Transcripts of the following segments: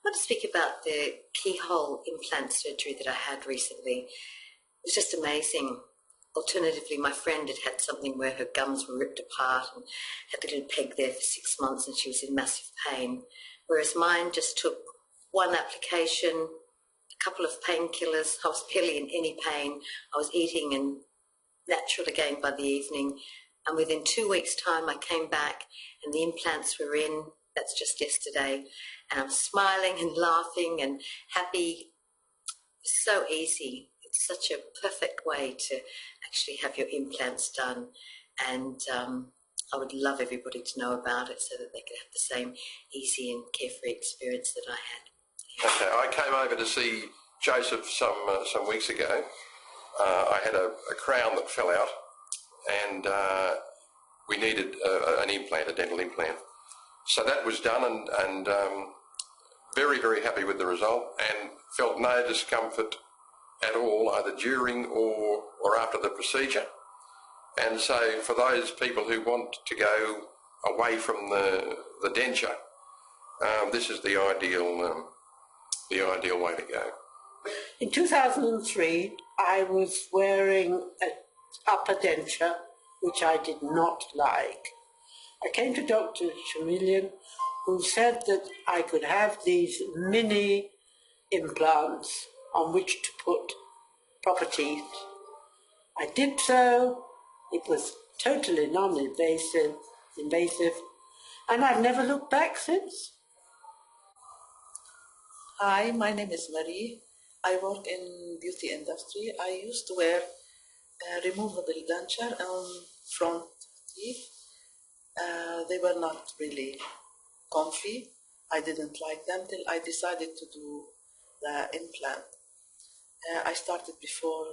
want to speak about the keyhole implant surgery that I had recently. It was just amazing. Alternatively, my friend had had something where her gums were ripped apart and had the little peg there for 6 months and she was in massive pain, whereas mine just took one application, a couple of painkillers. I was barely in any pain. I was eating and natural again by the evening, and within 2 weeks' time I came back and the implants were in. That's just yesterday, and I'm smiling and laughing and happy. It's so easy. It's such a perfect way to actually have your implants done, and I would love everybody to know about it so that they could have the same easy and carefree experience that I had. Okay, I came over to see Joseph some weeks ago. I had a crown that fell out, and we needed an implant, a dental implant. So that was done, and very, very happy with the result, and felt no discomfort at all, either during or after the procedure. And so for those people who want to go away from the denture, this is the ideal way to go. In 2003, I was wearing an upper denture, which I did not like. I came to Dr. Chameleon, who said that I could have these mini implants on which to put proper teeth. I did so. It was totally non-invasive, and I've never looked back since. Hi, my name is Marie. I work in beauty industry. I used to wear removable denture on front teeth. They were not really comfy. I didn't like them till I decided to do the implant. I started before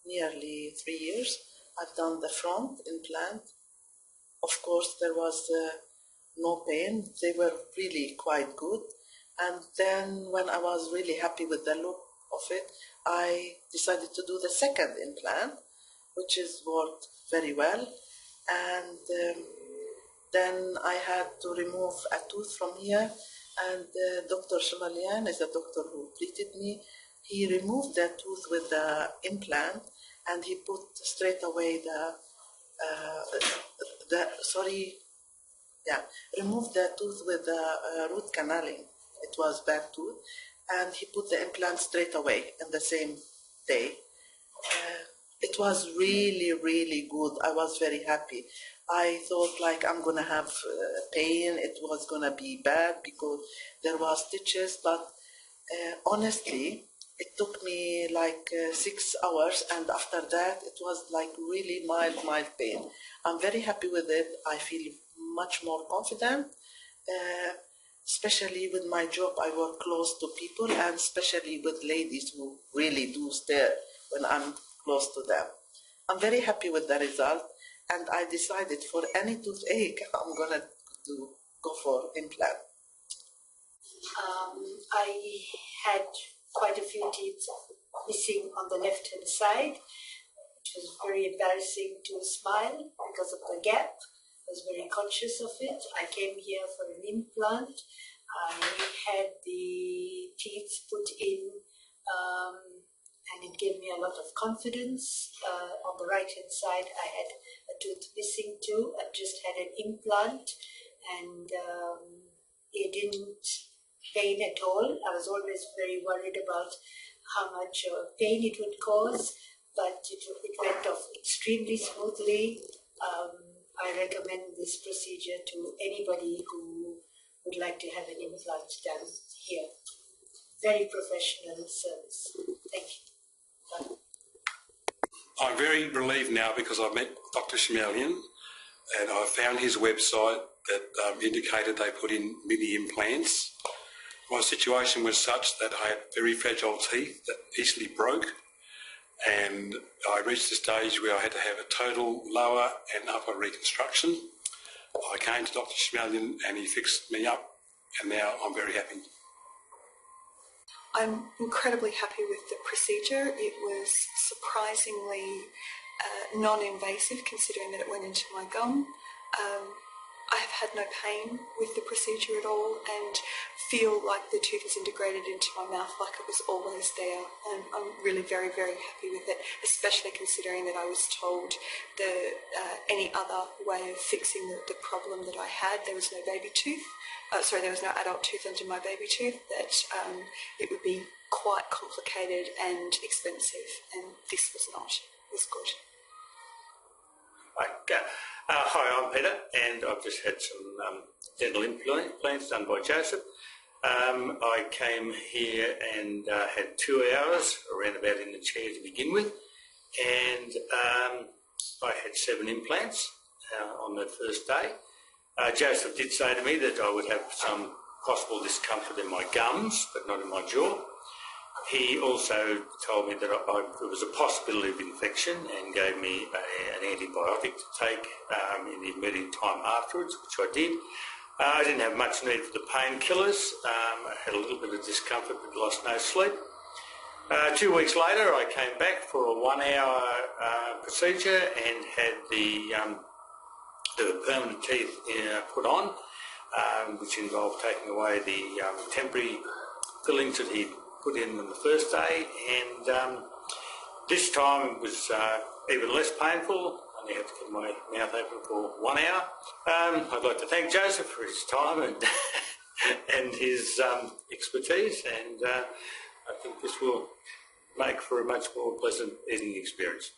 nearly 3 years. I've done the front implant. Of course, there was no pain. They were really quite good. And then when I was really happy with the look of it, I decided to do the second implant, which has worked very well. And then I had to remove a tooth from here, and Dr. Chameleon is the doctor who treated me. He removed the tooth with the implant, and he put straight away removed the tooth with the root canaling. It was bad tooth, and he put the implant straight away in the same day. It was really, really good. I was very happy. I thought like I'm gonna have pain. It was gonna be bad because there was stitches, but honestly, it took me like 6 hours, and after that, it was like really mild pain. I'm very happy with it. I feel much more confident, especially with my job. I work close to people, and especially with ladies who really do stare when I'm close to them. I'm very happy with the result, and I decided for any toothache, I'm gonna go for implant. I had quite a few teeth missing on the left-hand side, which was very embarrassing to smile because of the gap. I was very conscious of it. I came here for an implant. I had the teeth put in, and it gave me a lot of confidence. On the right-hand side, I had a tooth missing too. I just had an implant, and it didn't pain at all. I was always very worried about how much pain it would cause, but it went off extremely smoothly. I recommend this procedure to anybody who would like to have an implant done here. Very professional service. Thank you. Bye. I'm very relieved now because I've met Dr. Chameleon, and I found his website that indicated they put in mini implants. My situation was such that I had very fragile teeth that easily broke, and I reached a stage where I had to have a total lower and upper reconstruction. I came to Dr. Chameleon and he fixed me up, and now I'm very happy. I'm incredibly happy with the procedure. It was surprisingly non-invasive considering that it went into my gum. I have had no pain with the procedure at all and feel like the tooth is integrated into my mouth like it was always there, and I'm really very, very happy with it, especially considering that I was told any other way of fixing the problem that I had, there was no baby tooth, there was no adult tooth under my baby tooth, that it would be quite complicated and expensive, and this was not. It was good. Hi, I'm Peter, and I've just had some dental implants done by Joseph. I came here and had 2 hours around about in the chair to begin with, and I had 7 implants on the first day. Joseph did say to me that I would have some possible discomfort in my gums, but not in my jaw. He also told me that there was a possibility of infection and gave me an antibiotic to take in the immediate time afterwards, which I did. I didn't have much need for the painkillers. I had a little bit of discomfort but lost no sleep. 2 weeks later I came back for a 1-hour procedure and had the permanent teeth put on, which involved taking away the temporary fillings that he put in on the first day, and this time it was even less painful. I only had to keep my mouth open for 1 hour. I'd like to thank Joseph for his time and and his expertise, and I think this will make for a much more pleasant eating experience.